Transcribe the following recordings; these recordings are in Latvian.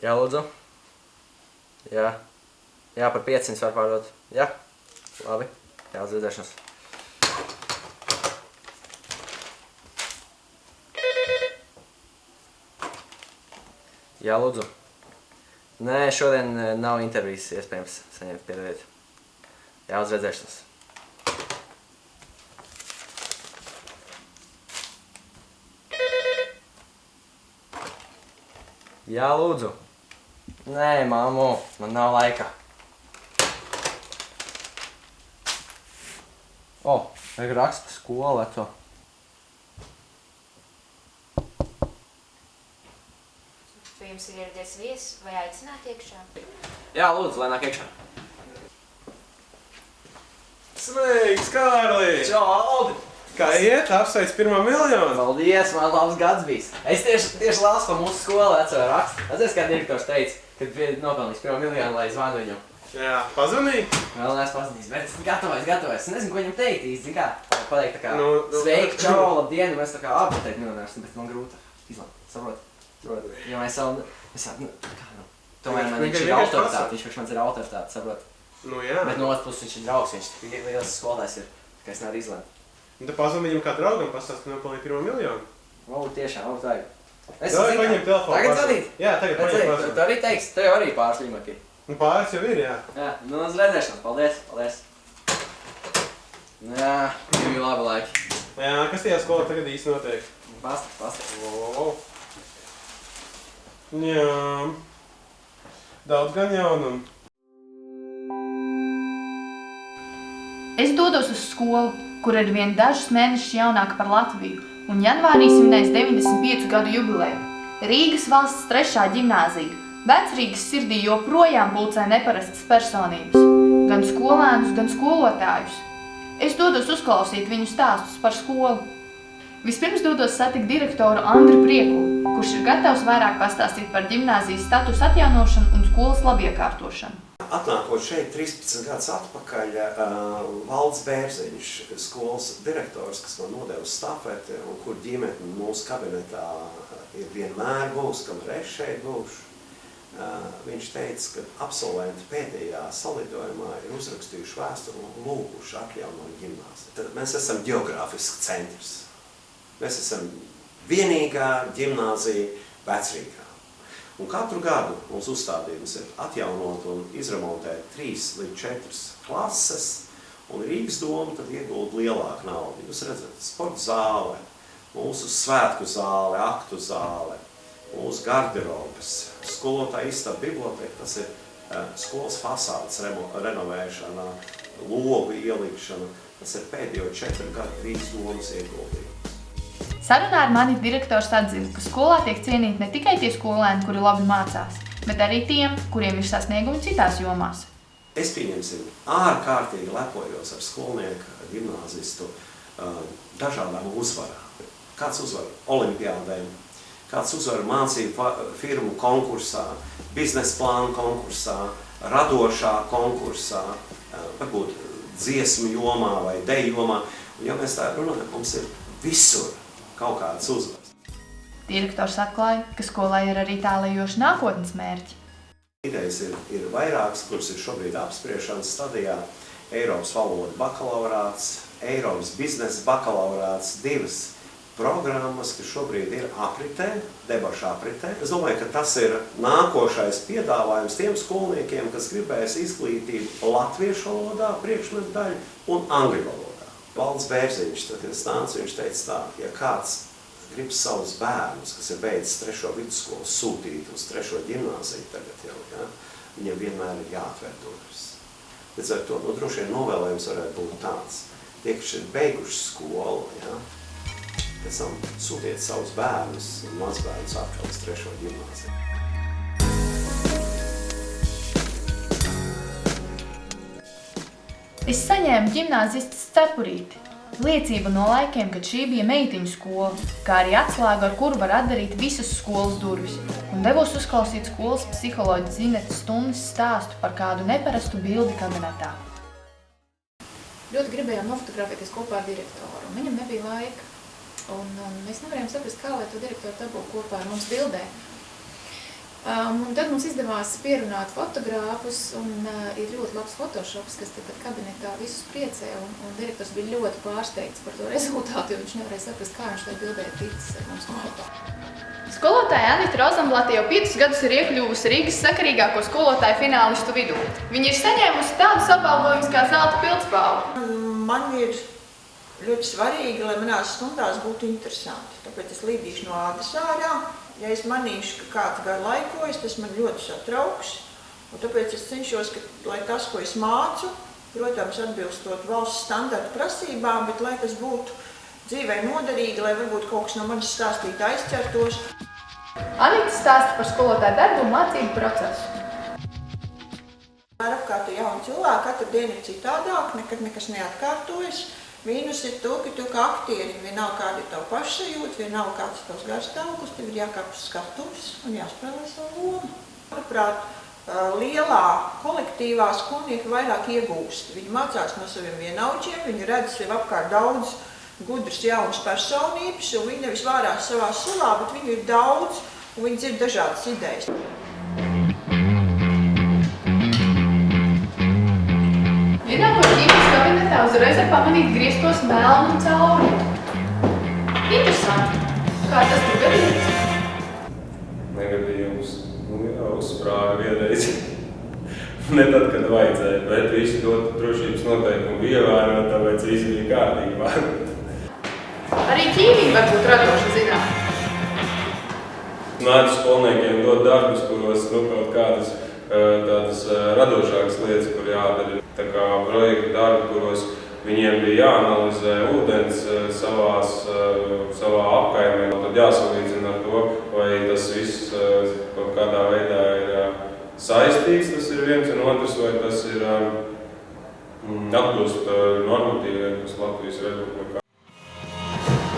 Jā, lūdzu. Jā. Jā, par 500 var pārdot. Jā. Labi. Jā, uz redzēšanos. Jā, lūdzu. Nē, šodien nav intervijas iespējams saņemt piedodiet. Jā, uz redzēšanos. Jā, lūdzu. Nē, mammu, man nav laika. Raksta skolu veco. Vai jums ir ieradies viesis vai aicināt iekšā? Jā, lūdzu, lai nāk iekšā. Sveiks, Kārli! Čau, Aldi! Kā iet? Apsveic 1 miljonu! Paldies, man labs gads bijis. Es tieši lasu pa mūsu skolu veco rakstu. Atceries, kā direktors teica, kad nopelnīs 1 miljonu, lai zvanu viņam. Jā, pazvanīji? Vēl neesmu pazvanījis, bet es gatavojas. Es nezinu, ko viņam teikt īsti, zin kā. Pateikt tā kā, sveiki, čau, labdien, un mēs tā kā pateikt miljonārs, bet man grūti izlēmt, saprot? Jo mēs vēl, tomēr man viņš ir autoritāte, viņš mans ir autoritāte, saprot? Nu jā. Bet no otras puses viņš ir draugs, viņš liels skolotājs ir, ka es nevaru izlēmt. Un tad pazvan viņam kā draugam, pastāst, ka nopelnīja 1 miljonu. Tiešām, vajag. Davai paņem telefonu. Tagad zvanīt? Jā, tagad paņem pazvanīt. Tu arī teiksi, tev arī pāris līmeki. Nu pāris jau ir, jā. Jā, nu uz redzēšanos, paldies. Jā, bija labi laiki. Jā, kas tajā skolā tagad īsti notiek? Pastāst. Jā. Daudz gan jaunumu. Es dodos uz skolu, kur ir vien dažus mēnešus jaunāka par Latviju, un janvārī svinēs 95 gadu jubileju. Rīgas valsts 3. ģimnāzija. Vecrīgas sirdī joprojām pulcē neparastas personības, gan skolēnus, gan skolotājus. Es dodos uzklausīt viņu stāstus par skolu. Vispirms dodos satikt direktoru Andri Priekuli, kurš ir gatavs vairāk pastāstīt par ģimnāzijas statusa atjaunošanu un skolas labiekārtošanu. Atnākot šeit 13 gadus atpakaļ, Valds Bērziņš, skolas direktors, kas man nodeva uz stafeti un kur ģimene mūsu kabinetā ir vienmēr būs, kamēr es šeit būšu, viņš teica, ka absolventi pēdējā salidojumā ir uzrakstījuši vēsturi un lūguši atjaunot ģimnāziju. Tad mēs esam geogrāfisks centrs. Mēs esam vienīgā ģimnāzija Vecrīgā. Un katru gadu mums uzstādījums ir atjaunot un izremontēt 3 līdz 4 klases, un Rīgas doma tad iegulda lielāku naudu. Jūs redzat, sporta zāle, mūsu svētku zāle, aktu zāle, mūsu garderobes, skolotāja istaba, biblioteka, tas ir skolas fasādes renovēšana, logu ielikšana, tas ir pēdējo 4 gadu Rīgas domas ieguldījums. Sarunā ar mani direktors atzina, ka skolā tiek cienīti ne tikai tie skolēni, kuri labi mācās, bet arī tiem, kuriem ir sasniegumi citās jomās. Es pieņemsim ārkārtīgi lepojos ar skolnieku gimnāzistu dažādām uzvarām. Kāds uzvar olimpiādēm, kāds uzvar mācību firmu konkursā, biznesa plānu konkursā, radošā konkursā, varbūt dziesmu jomā vai deju jomā. Un ja mēs tā runājam, mums ir visur kaut kādas uzvaras. Direktors atklāja, ka skolai ir arī tālējoši nākotnes mērķi. Idejas ir vairākas, kuras ir šobrīd apspriešanas stadijā. Eiropas valoda bakalaurāts, Eiropas biznesa bakalaurāts, 2 programmas, kas šobrīd ir apritē, debašu apritē. Es domāju, ka tas ir nākošais piedāvājums tiem skolniekiem, kas gribēs izglītību latviešu valodā, priekšmetu daļu un angļu valodā. Valds Bērziņš, tad, kad es nācu, viņš teica tā, ja kāds grib savus bērnus, kas ir beidzis 3. vidusskolu, sūtīt uz 3. ģimnāziju tagad jau, ja, viņam vienmēr ir jāatver durvis. Līdz ar to, droši vien novēlējums varētu būt tāds. Tie, kas ir beiguši skolu, ja, pēc tam sūtiet savus bērnus un mazbērnus atkal uz 3. ģimnāziju. Es saņēmu ģimnāzistas cepurīti, liecību no laikiem, kad šī bija meitiņu skola, kā arī atslēgu, ar kuru var atdarīt visas skolas durvis, un devos uzklausīt skolas psiholoģa Zinetas stundas stāstu par kādu neparastu bildi kabinetā. Ļoti gribējām nofotografēties kopā ar direktoru, un viņam nebija laika, un mēs nevarējām saprast, kā lai to direktoru dabū kopā ar mums bildē. Un tad mums izdevās pierunāt fotogrāfus, un ir ļoti labs photoshops, kas tad kabinetā visus priecē, un direktors bija ļoti pārsteigts par to rezultātu, jo viņš nevarēja saprast, kā viņš tajā bildē ticis ar mums kopā. Skolotāja Anita Rozenblate jau 5 gadus ir iekļuvusi Rīgas sakarīgāko skolotāju finālistu vidū. Viņa ir saņēmusi tādus apbalvojumus kā zelta pildspalva. Man ir ļoti svarīgi, lai manās stundās būtu interesanti. Tāpēc es līdīšu no ādas ārā. Ja es manīšu, ka kāds gar laikojas, tas man ļoti satrauks. Un tāpēc es cenšos, lai tas, ko es mācu, protams, atbilstot valsts standartu prasībām, bet lai tas būtu dzīvē noderīgi, lai varbūt kaut kas no manis stāstīta aizķertos. Anita stāsta par skolotāju darbu un mācību procesu. Apkārt ir jauni cilvēki, katru dienu ir citādāk, nekad nekas neatkārtojas. Mīnus ir to, ka tu kā aktieri vienalga kāda ir tavu pašsajūta, vienalga kāds ir tavs garstāvoklis, tev ir jākāp uz skatuves un jāspēlē savu lomu. Manuprāt, lielā kolektīvā skolnieki vairāk iegūst. Viņi mācās no saviem vienaudžiem, viņi redz sev apkārt daudz gudras jaunas personības, un viņi nevis vārās savā salā, bet viņi ir daudz, un viņi dzird dažādas idejas. Ienākot ģimenes kabinetā, uzreiz var pamanīt grieztos melnu caurumu. Interesanti. Kā tas tur gadījums? Negadījums. Uzsprāga vienreiz. Ne tad, kad vajadzēja, bet visi drošības noteikumi bija ievēroti, tāpēc visi bija kārtībā. Arī ķīmija var būt radoša zinātne. Nāca skolniekiem dot darbus, kuros kaut kādas tādas radošākas lietas, kur jādara. Tā kā projekta darbi, kuros viņiem bija jāanalizē ūdens savā apkaimē. Tad jāsalīdzina ar to, vai tas viss kaut kādā veidā ir saistīts, tas ir viens, un otrs, vai tas ir atbilst normatīviem, kas Latvijas Republikā.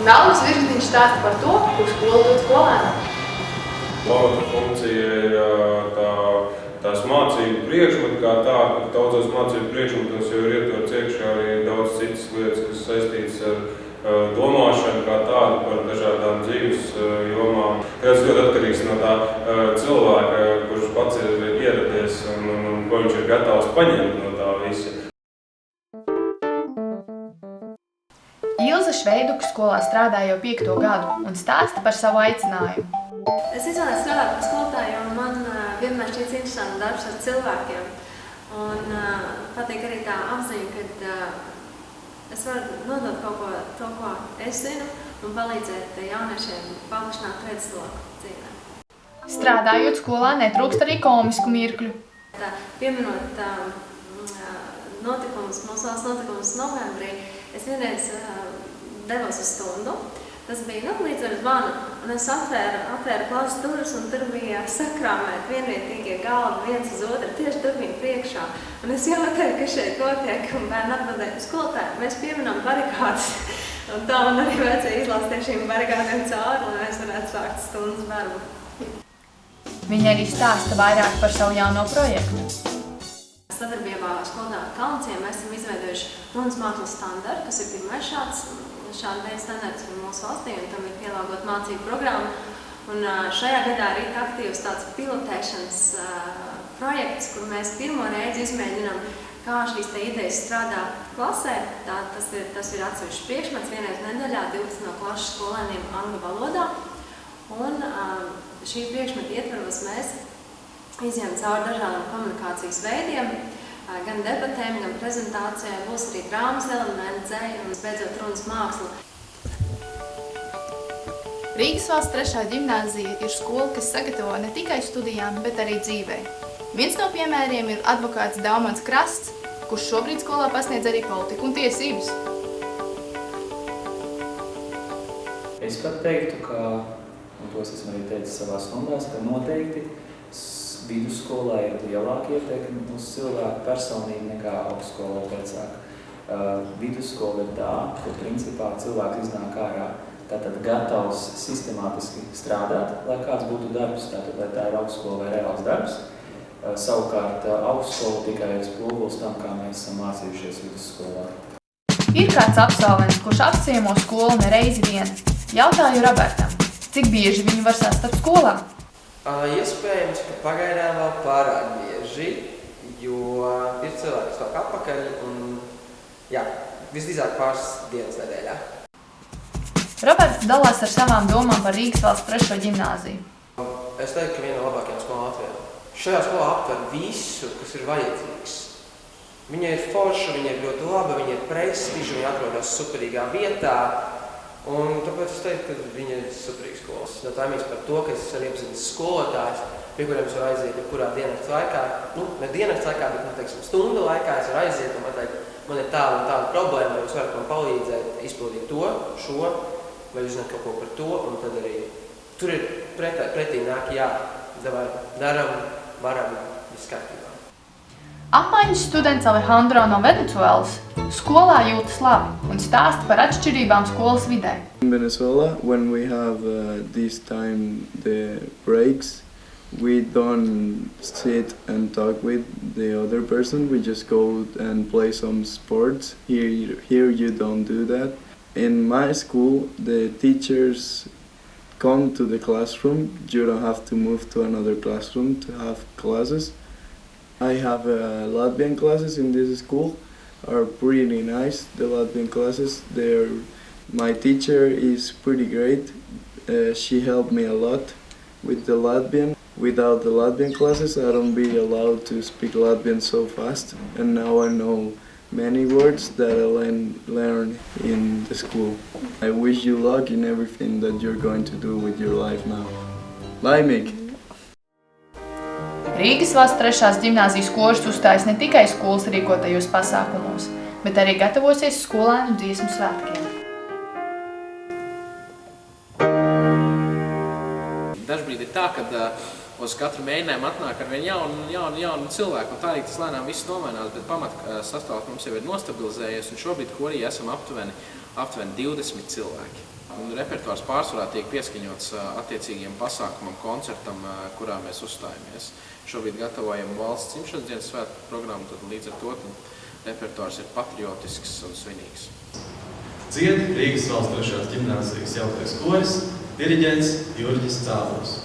Naudas Virzniņš stāsta par to, kur skolu dot skolēnam. Lavata funkcija ir tās mācību priekšmeti kā tā, ka daudzos mācību priekšmetos jau ir ietverts iekšā arī daudz citas lietas, kas saistītas ar domāšanu kā tādu par dažādām dzīves jomām. Tas ļoti atkarīgs no tā cilvēka, kurš pats ir ieradies un ko viņš ir gatavs paņemt no tā visa. Ilze Šveiduka skolā strādā jau 5. gadu un stāsta par savu aicinājumu. Es izvēlējos strādāt par skolotāju, jo man vienmēr šķiet interesants darbs ar cilvēkiem. Un patīk arī tā apziņa, ka es varu nodot kaut ko, to, ko es zinu, un palīdzēt jauniešiem paplašināt redzesloku dzīvē. Strādājot skolā, netrūkst arī komisku mirkļu. Pieminot notikumus, mūsu valsts notikumus novembrī, es vienreiz devos uz stundu. Tas bija līdz ar zvanu, un es atvēru klases durvis, un tur bija sakrāmēti vienvietīgie galdi viens uz otru, tieši durvīm priekšā. Un es jautāju, kas šeit notiek, un bērni atbildēja, skolotāji, mēs pieminam barikādes. Un tā man arī vajadzēja izlasīt šīm barikādēm cauri, lai es varētu sākt stundas darbu. Viņa arī stāsta vairāk par savu jauno projektu. Sadarbībā ar skolotāju Kalnciem mēs esam izveidojuši runas mākslas standartu, kas ir pirmais šāda veida standarts mūsu valstī, un tam ir pielāgot mācību programmu. Un šajā gadā ir aktīvs tāds pilotēšanas projekts, kur mēs pirmo reizi izmēģinām, kā šīs idejas strādā klasē. Tas ir atsevišķs priekšmets vienreiz nedēļā 12 no klases skolēniem angļu valodā. Un šī priekšmeta ietvaros mēs izjām cauri dažādiem komunikācijas veidiem, gan debatēm, gan prezentācijām, būs arī drāmas elementi, dzeja un beidzot runas māksla. Rīgas valsts 3. ģimnāzija ir skola, kas sagatavo ne tikai studijām, bet arī dzīvē. Viens no piemēriem ir advokāts Daumans Krasts, kurš šobrīd skolā pasniedz arī politiku un tiesības. Es pat teiktu, un to es esmu arī teicis savās stundās, ka noteikti vidusskolā ir lielāka ietekme uz cilvēku personību nekā augstskolā vecāku. Vidusskola ir tā, ka principā cilvēks iznāk ārā tātad gatavs sistemātiski strādāt, lai kāds būtu darbs, tātad lai tā ir augstskola vai reāls darbs. Savukārt augstskola tikai ir spogulis tam, kā mēs esam mācījušies vidusskolā. Ir kāds absolvents, kurš apciemo skolu ne reizi vien. Jautāju Robertam, cik bieži viņi var sastapt skolā? Iespējams, ka pagaidām vēl pārāk bieži, jo ir cilvēki, kas vēl atpakaļ un, jā, visdrīzāk pāris dienas nedēļā. Roberts dalās ar savām domām par Rīgas valsts 3. ģimnāziju. Es teiktu, ka viena no labākajām skolām Latvijā. Šajā skolā aptver visu, kas ir vajadzīgs. Viņa ir forša, viņa ir ļoti laba, viņa ir prestiža, viņa atrodas superīgā vietā. Un tāpēc es teiktu, ka viņa ir superīga skolas. No taimīgs par to, ka es arī iepazīstu skolotājus, pie kuriem es varu aiziet jebkurā diennakts laikā. Ne diennakts laikā, bet, teiksim, stundu laikā es varu aiziet un pateikt, man ir tāda un tāda problēma, vai jūs varat man palīdzēt izpildīt to, šo, vai jūs zināt kaut ko par to, un tad arī tur ir pretī nāk, jā, daram, varam, viss kārtībā. Apmaiņas students Alejandro no Venecuēlas skolā jūtas labi un stāsta par atšķirībām skolas vidē. In Venezuela, when we have this time, the breaks, we don't sit and talk with the other person, we just go and play some sports. Here you don't do that. In my school, the teachers come to the classroom. You don't have to move to another classroom to have classes. I have Latvian classes in this school, are pretty nice, the Latvian classes. My teacher is pretty great. She helped me a lot with the Latvian. Without the Latvian classes, I don't be allowed to speak Latvian so fast. And now I know many words that I learn in the school. I wish you luck in everything that you're going to do with your life now. Bye, Mick! Rīgas valsts 3. ģimnāzijas skolas uzstājas ne tikai skolas rīkotajos pasākumos, bet arī gatavosies skolēnu dziesmu svētkiem. Dažbrīd ir tā, kad uz katru mēģinājumu atnāk ar vien jaunu cilvēku, un tā arī tas lēnām viss nomainās, bet sastāvs mums jau ir nostabilizējies, un šobrīd korī esam aptuveni 20 cilvēki. Un repertuārs pārsvarā tiek pieskaņots attiecīgiem pasākumam, koncertam, kurā mēs uzstājamies. Šobrīd gatavojam valsts dzimšanas dienas svētku programmu, tad līdz ar to repertuārs ir patriotisks un svinīgs. Dzied Rīgas valsts 3. ģimnāzijas jauktais koris, diriģents Jurģis Cālus.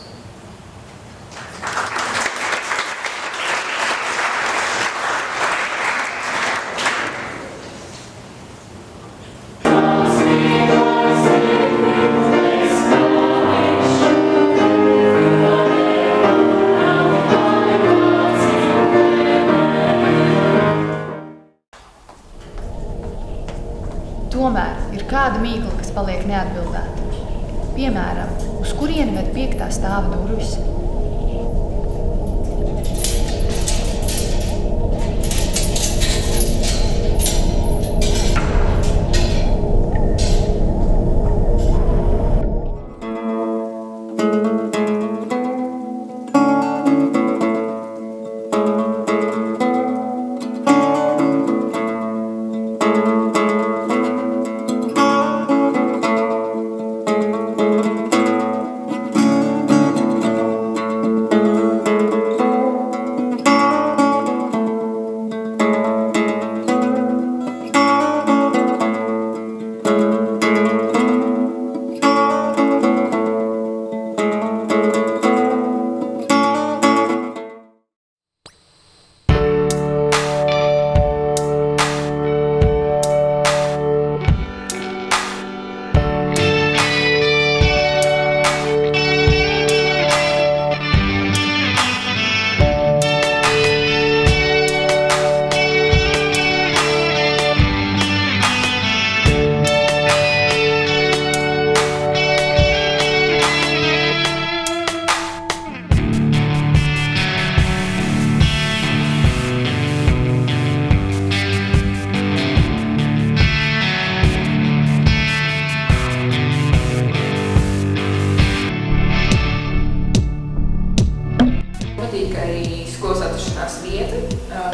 Tomēr ir kāda mīkla, kas paliek neatbildēta. Piemēram, uz kurieni ved 5. stāva durvis?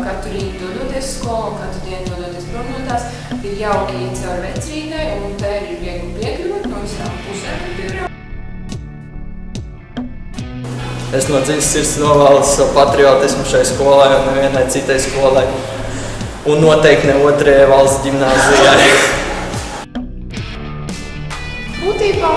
Katru rītu dodoties skolu un katru dienu dodoties prom no tās, ir jauki iet caur vecrītai un te ir viegli piekļūt no visām pusēm. Es no dziļas sirds novēlu savu patriotismu šai skolai un nevienai citai skolai. Un noteikti ne otrajai valsts ģimnāzijai. Būtībā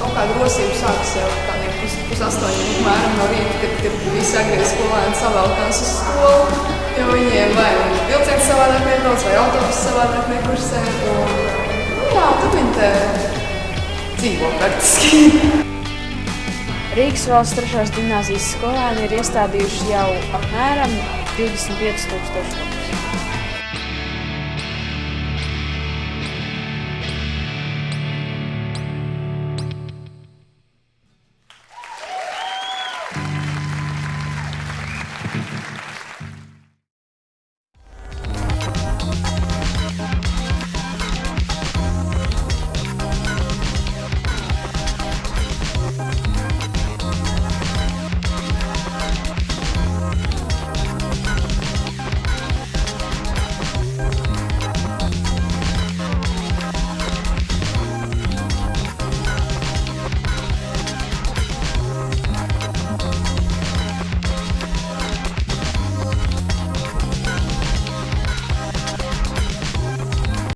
kaut kāda rosība sākas jau kādiem pus 8 apmēram no rīta, kad visi agrie skolēni savelkās uz skolu, jo viņiem vai vilciens savādāk nebrauc, vai autobus savādāk nekursē. Jā, tad viņi te dzīvo praktiski. Rīgas valsts 3. ģimnāzijas skolēni ir iestādījuši jau apmēram 25 000 kopu.